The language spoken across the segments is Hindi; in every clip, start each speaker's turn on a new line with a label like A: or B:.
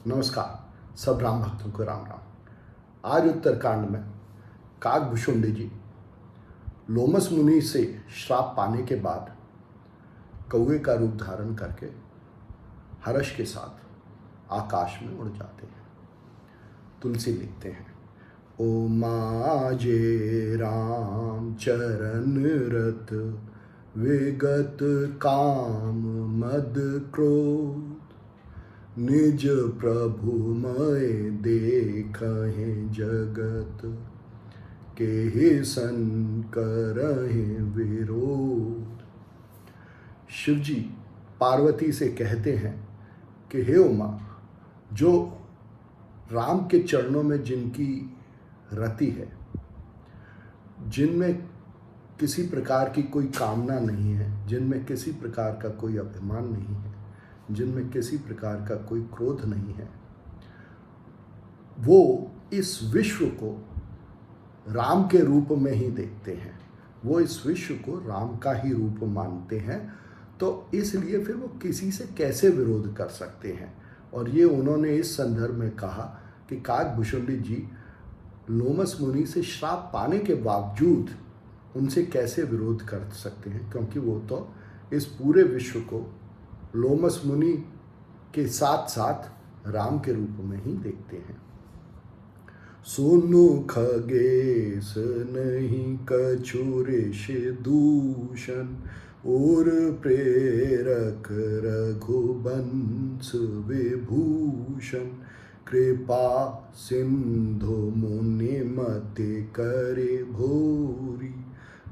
A: नमस्कार। सब राम भक्तों को राम राम। आज उत्तरकांड में काकभुशुंडी जी लोमस मुनि से श्राप पाने के बाद कौवे का रूप धारण करके हर्ष के साथ आकाश में उड़ जाते हैं। तुलसी लिखते हैं, ओ माजे राम चरण रत विगत काम मद क्रोध, निज प्रभु मय देखहि जगत के सन करहि विरोध। शिव जी पार्वती से कहते हैं कि हे उमा, जो राम के चरणों में जिनकी रति है, जिनमें किसी प्रकार की कोई कामना नहीं है, जिनमें किसी प्रकार का कोई अभिमान नहीं है, जिनमें किसी प्रकार का कोई क्रोध नहीं है, वो इस विश्व को राम के रूप में ही देखते हैं। वो इस विश्व को राम का ही रूप मानते हैं। तो इसलिए फिर वो किसी से कैसे विरोध कर सकते हैं। और ये उन्होंने इस संदर्भ में कहा कि काकभुशुंडी जी लोमस मुनि से श्राप पाने के बावजूद उनसे कैसे विरोध कर सकते हैं, क्योंकि वो तो इस पूरे विश्व को लोमस मुनि के साथ साथ राम के रूप में ही देखते हैं। सुनु खगेश नहीं कछु ऋषि दूषण, और प्रेरक रघुवंश विभूषण, कृपा सिंधु मुनि मति करे भोरी,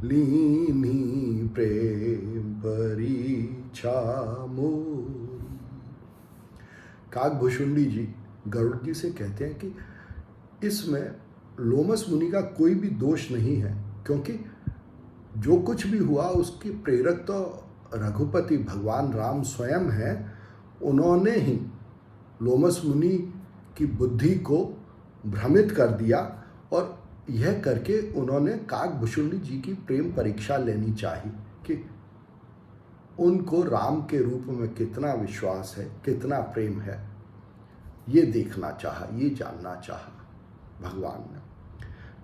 A: लीनी प्रेम परीक्षा मोरी। काकभुशुंडी जी गरुड़ जी से कहते हैं कि इसमें लोमस मुनि का कोई भी दोष नहीं है, क्योंकि जो कुछ भी हुआ उसके प्रेरक तो रघुपति भगवान राम स्वयं हैं। उन्होंने ही लोमस मुनि की बुद्धि को भ्रमित कर दिया, और यह करके उन्होंने काकभुशुंडी जी की प्रेम परीक्षा लेनी चाहिए कि उनको राम के रूप में कितना विश्वास है, कितना प्रेम है। ये देखना चाहा, ये जानना चाहा भगवान ने।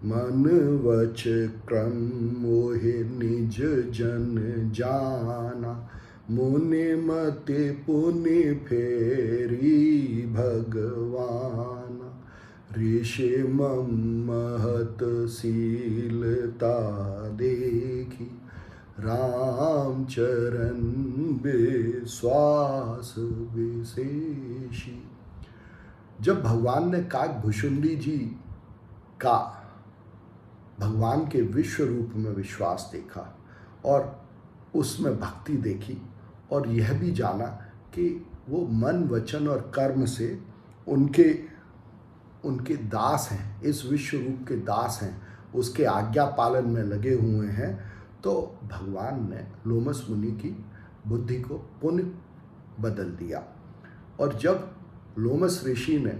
A: मन वच क्रम मोहे निज जन जाना, मुनि मति पुनि फेरी भगवान, ऋषि मम महत शीलता देखी, राम चरण विश्वास विशेषी। जब भगवान ने काकभुशुंडी जी का भगवान के विश्व रूप में विश्वास देखा और उसमें भक्ति देखी, और यह भी जाना कि वो मन वचन और कर्म से उनके दास हैं, इस विश्व रूप के दास हैं, उसके आज्ञा पालन में लगे हुए हैं, तो भगवान ने लोमस मुनि की बुद्धि को पुनः बदल दिया। और जब लोमस ऋषि ने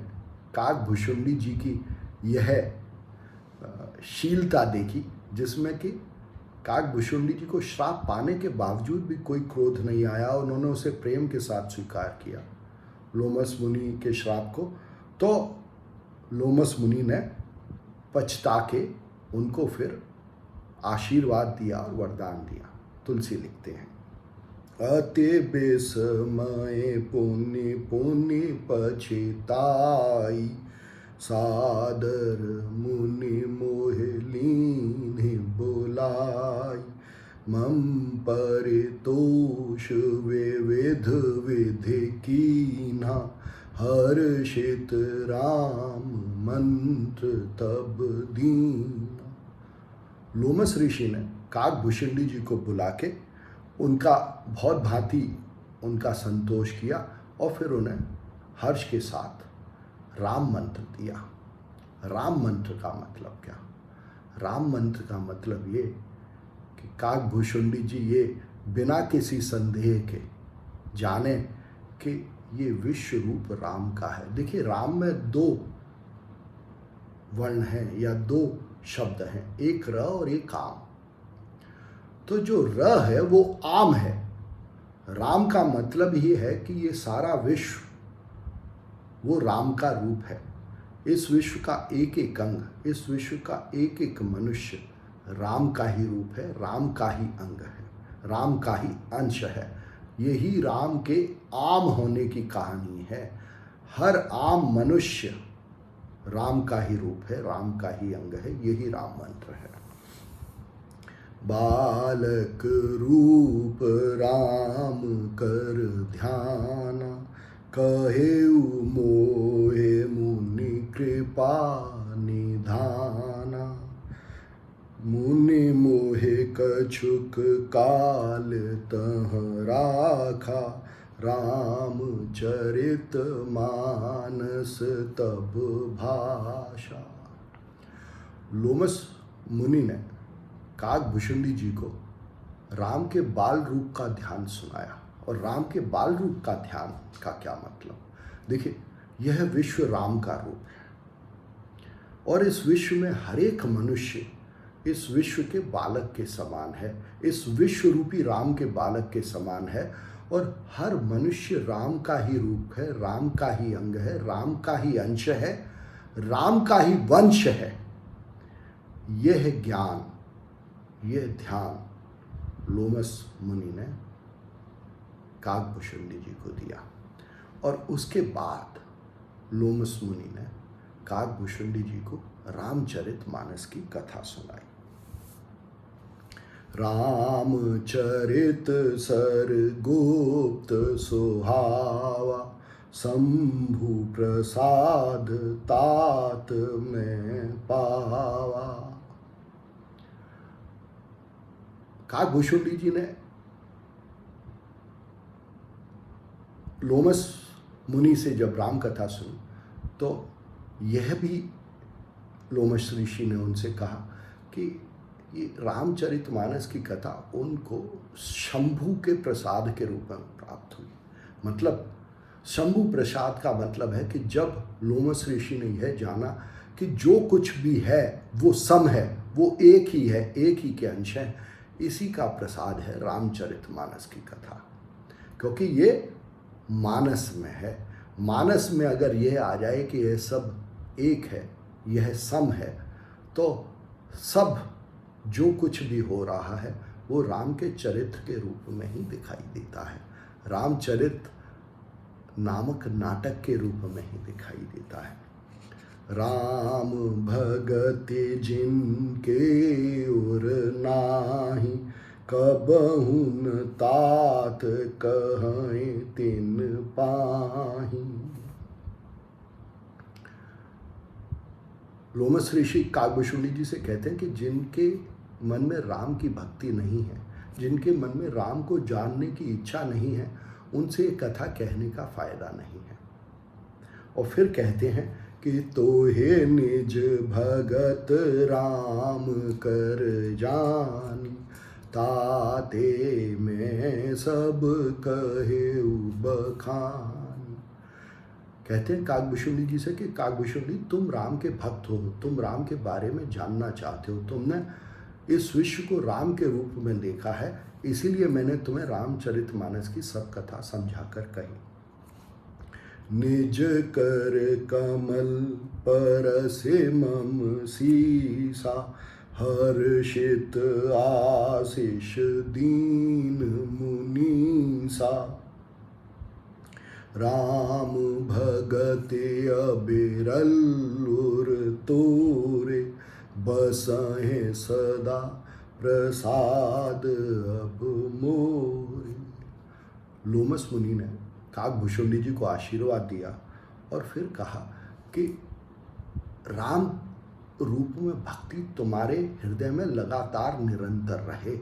A: काकभुशुंडी जी की यह शीलता देखी, जिसमें कि काकभुशुंडी जी को श्राप पाने के बावजूद भी कोई क्रोध नहीं आया, उन्होंने उसे प्रेम के साथ स्वीकार किया लोमस मुनि के श्राप को, तो लोमस मुनि ने पछता के उनको फिर आशीर्वाद दिया और वरदान दिया। तुलसी लिखते हैं, अति विस्मय पुनि पुनि पछिताई, सादर मुनि मोहि लीन्हि बुलाई, मम परितोष विविध विधि कीन्हा, हर्षित राम मंत्र तब दीना। लोमस ऋषि ने काकभुशुंडी जी को बुला के उनका बहुत भांति उनका संतोष किया, और फिर उन्हें हर्ष के साथ राम मंत्र दिया। राम मंत्र का मतलब क्या? राम मंत्र का मतलब ये कि काकभुशुंडी जी ये बिना किसी संदेह के जाने कि ये विश्व रूप राम का है। देखिए, राम में दो वर्ण हैं या दो शब्द हैं, एक र और एक आम। तो जो र है वो आम है। राम का मतलब ही है कि ये सारा विश्व वो राम का रूप है। इस विश्व का एक एक अंग, इस विश्व का एक एक मनुष्य राम का ही रूप है, राम का ही अंग है, राम का ही अंश है। यही राम के आम होने की कहानी है। हर आम मनुष्य राम का ही रूप है, राम का ही अंग है। यही राम मंत्र है। बालक रूप राम कर ध्याना, कहेउ मोहे मुनि कृपा निधाना। मुनि मोहे कछुक काल तह राखा, रामचरित मानस तब भाषा। लोमस मुनि ने काकभूषुंडी जी को राम के बाल रूप का ध्यान सुनाया। और राम के बाल रूप का ध्यान का क्या मतलब? देखिए, यह विश्व राम का रूप है और इस विश्व में हर एक मनुष्य इस विश्व के बालक के समान है, इस विश्व रूपी राम के बालक के समान है। और हर मनुष्य राम का ही रूप है, राम का ही अंग है, राम का ही अंश है, राम का ही वंश है। यह ज्ञान, यह ध्यान लोमस मुनि ने काकभूषुंडी जी को दिया। और उसके बाद लोमस मुनि ने काकभूषुंडी जी को रामचरितमानस की कथा सुनाई। रामचरित सर गुप्त सुहावा, शंभु प्रसाद तात में पावा। काकभूषुंडी जी ने लोमस मुनि से जब राम कथा सुनी तो यह भी लोमस ऋषि ने उनसे कहा कि ये रामचरितमानस की कथा उनको शंभु के प्रसाद के रूप में प्राप्त हुई। मतलब शंभु प्रसाद का मतलब है कि जब लोमस ऋषि ने यह जाना कि जो कुछ भी है वो सम है, वो एक ही है, एक ही के अंश है, इसी का प्रसाद है रामचरितमानस की कथा। क्योंकि ये मानस में है। मानस में अगर यह आ जाए कि यह सब एक है, यह सम है, तो सब जो कुछ भी हो रहा है वो राम के चरित्र के रूप में ही दिखाई देता है, रामचरित नामक नाटक के रूप में ही दिखाई देता है। राम भगति जिनके उर नाही, कबहुन तात कहें तिन पाही। लोमस ऋषि काकभूषुंडी जी से कहते हैं कि जिनके मन में राम की भक्ति नहीं है, जिनके मन में राम को जानने की इच्छा नहीं है, उनसे ये कथा कहने का फायदा नहीं है। और फिर कहते हैं कि तोहे निज भगत राम कर जानी, ताते में सब कहेउ बखानी। कहते हैं काकभूषुंडी जी से कि काकभूषुंडी, तुम राम के भक्त हो, तुम राम के बारे में जानना चाहते हो, तुमने इस विश्व को राम के रूप में देखा है, इसीलिए मैंने तुम्हें रामचरितमानस की सब कथा समझाकर कही। निज कर कमल परसे मम सीसा, हर्षित आशीष दीन मुनीसा। राम भगति अबिरल उर तोरे, बसहें सदा प्रसाद अब मोरे। लोमस मुनि ने काकभूषुंडी जी को आशीर्वाद दिया और फिर कहा कि राम रूप में भक्ति तुम्हारे हृदय में लगातार निरंतर रहे,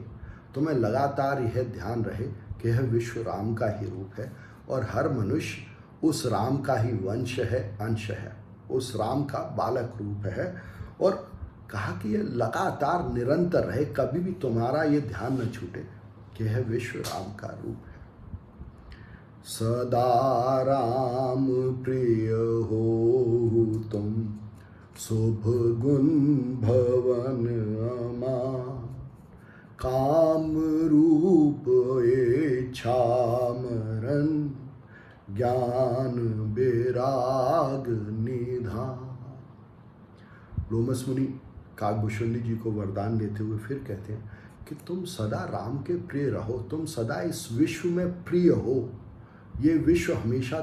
A: तुम्हें लगातार यह ध्यान रहे कि यह विश्व राम का ही रूप है और हर मनुष्य उस राम का ही वंश है, अंश है, उस राम का बालक रूप है। और कहा कि यह लगातार निरंतर रहे, कभी भी तुम्हारा ये ध्यान न छूटे कि यह विश्व राम का रूप है। सदा राम प्रिय हो तुम, शुभ गुण भवन अमान। काम रूप इच्छा मरण, ज्ञान बेराग निधान। लोमस मुनि काकभूषुंडी जी को वरदान देते हुए फिर कहते हैं कि तुम सदा राम के प्रिय रहो, तुम सदा इस विश्व में प्रिय हो, ये विश्व हमेशा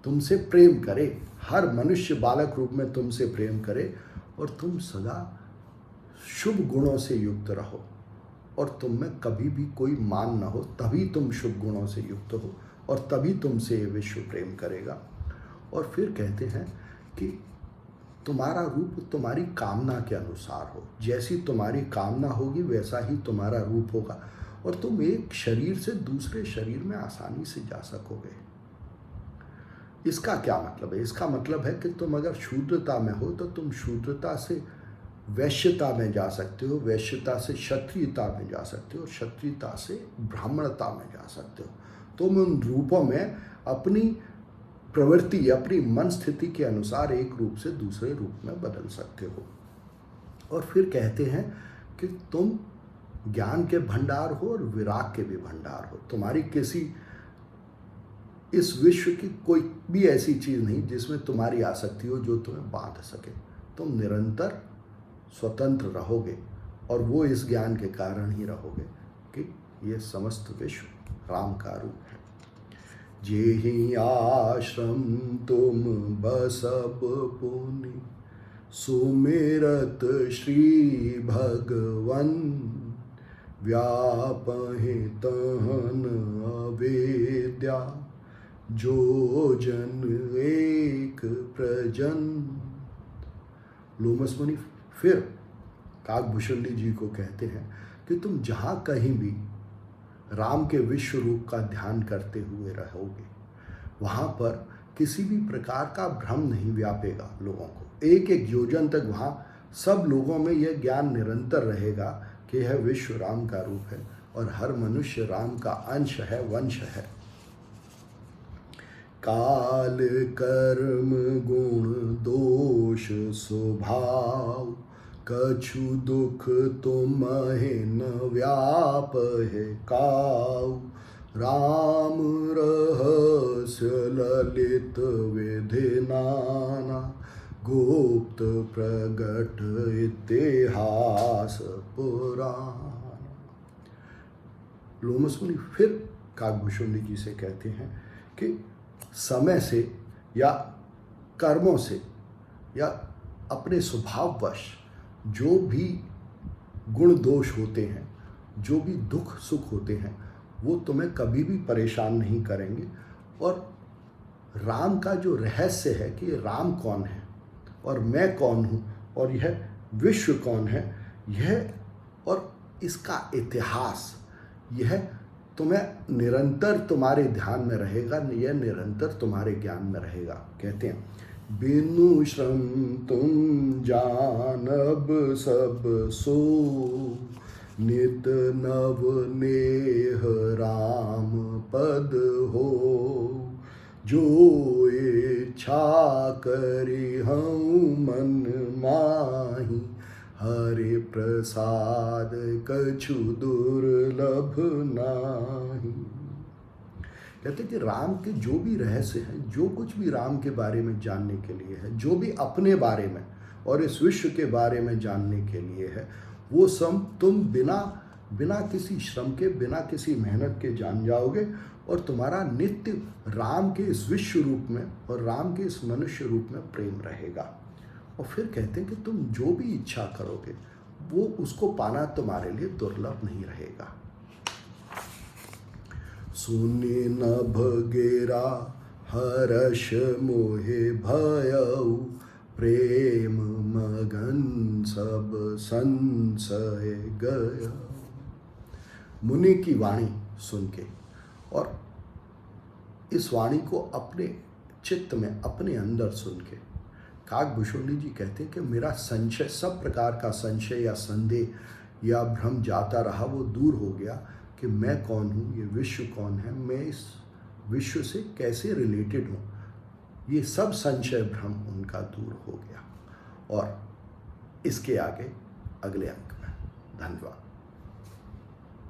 A: तुमसे प्रेम करे, हर मनुष्य बालक रूप में तुमसे प्रेम करे, और तुम सदा शुभ गुणों से युक्त रहो, और तुम में कभी भी कोई मान न हो, तभी तुम शुभ गुणों से युक्त हो, और तभी तुमसे ये विश्व प्रेम करेगा। और फिर कहते हैं कि तुम्हारा रूप तुम्हारी कामना के अनुसार हो, जैसी तुम्हारी कामना होगी वैसा ही तुम्हारा रूप होगा, और तुम एक शरीर से दूसरे शरीर में आसानी से जा सकोगे। इसका क्या मतलब है? इसका मतलब है कि तुम अगर शूद्रता में हो तो तुम शूद्रता से वैश्यता में जा सकते हो, वैश्यता से क्षत्रियता में जा सकते हो, क्षत्रियता से ब्राह्मणता में जा सकते हो। तुम उन रूपों में अपनी प्रवृत्ति, अपनी मन स्थिति के अनुसार एक रूप से दूसरे रूप में बदल सकते हो। और फिर कहते हैं कि तुम ज्ञान के भंडार हो और विराग के भी भंडार हो। तुम्हारी किसी इस विश्व की कोई भी ऐसी चीज़ नहीं जिसमें तुम्हारी आसक्ति हो जो तुम्हें बांध सके। तुम निरंतर स्वतंत्र रहोगे, और वो इस ज्ञान के कारण ही रहोगे कि ये समस्त विश्व राम का रूप है। जेहि आश्रम तुम बसब पुनि, सुमिरत श्री भगवन, व्यापहि तहन अवेद्या, जो जन एक प्रजन। लोमस मुनि फिर काकभूषुंडी जी को कहते हैं कि तुम जहाँ कहीं भी राम के विश्व रूप का ध्यान करते हुए रहोगे, वहाँ पर किसी भी प्रकार का भ्रम नहीं व्यापेगा लोगों को। एक एक योजन तक वहाँ सब लोगों में यह ज्ञान निरंतर रहेगा कि यह विश्व राम का रूप है, और हर मनुष्य राम का अंश है, वंश है। काल कर्म गुण दोष स्वभाव, कछु दुख तुम्हें न व्यापहे काऊ, राम रहस्य ललित विधि नाना, गुप्त प्रगट इतिहास पुराण। लोमस मुनि फिर काकभूषुंडी जी से कहते हैं कि समय से या कर्मों से या अपने स्वभाववश जो भी गुण दोष होते हैं, जो भी दुख सुख होते हैं, वो तुम्हें कभी भी परेशान नहीं करेंगे। और राम का जो रहस्य है कि राम कौन है और मैं कौन हूँ और यह विश्व कौन है, यह और इसका इतिहास, यह तुम्हें निरंतर तुम्हारे ध्यान में रहेगा, यह निरंतर तुम्हारे ज्ञान में रहेगा। कहते हैं बिनु श्रम तुम जानब सब सो, नित नव नेह राम पद हो, जो इच्छा करी हम मन माही, हरि प्रसाद कछु दुर्लभ नाही। कहते कि राम के जो भी रहस्य हैं, जो कुछ भी राम के बारे में जानने के लिए है, जो भी अपने बारे में और इस विश्व के बारे में जानने के लिए है, वो सब तुम बिना किसी श्रम के, बिना किसी मेहनत के जान जाओगे, और तुम्हारा नित्य राम के इस विश्व रूप में और राम के इस मनुष्य रूप में प्रेम रहेगा। और फिर कहते हैं कि तुम जो भी इच्छा करोगे वो उसको पाना तुम्हारे लिए दुर्लभ नहीं रहेगा। सुनि नभ गेरा हर्ष मोहे भयउ, प्रेम मगन सब संशय गया। मुनि की वाणी सुन के और इस वाणी को अपने चित्त में, अपने अंदर सुन के काकभूषुंडी जी कहते हैं कि मेरा संशय, सब प्रकार का संशय या संदेह या भ्रम जाता रहा, वो दूर हो गया कि मैं कौन हूँ, ये विश्व कौन है, मैं इस विश्व से कैसे रिलेटेड हूँ, ये सब संशय भ्रम उनका दूर हो गया। और इसके आगे अगले अंक में। धन्यवाद।